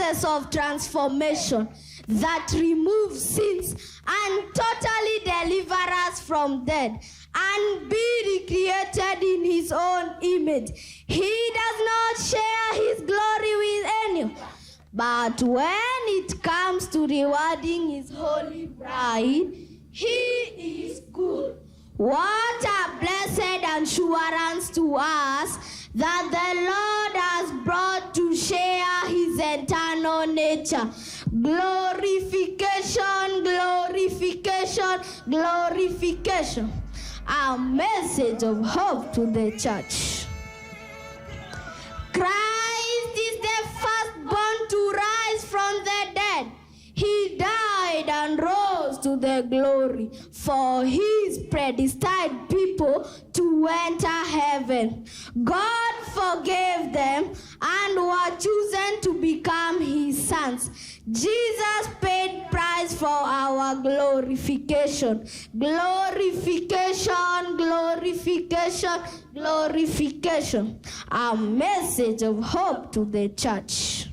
process of transformation that removes sins and totally delivers us from death and be recreated in his own image. He does not share his glory with anyone. But when it comes to rewarding his holy bride, he is good. What a blessed assurance to us that the Lord has brought to share his eternal nature. Glorification, glorification, glorification. A message of hope to the church. Christ is the firstborn to rise from the dead. He died and rose to the glory for his predestined people to enter heaven. God forgave them and were chosen to become his sons. Jesus paid price for our glorification. Glorification, glorification, glorification. A message of hope to the church.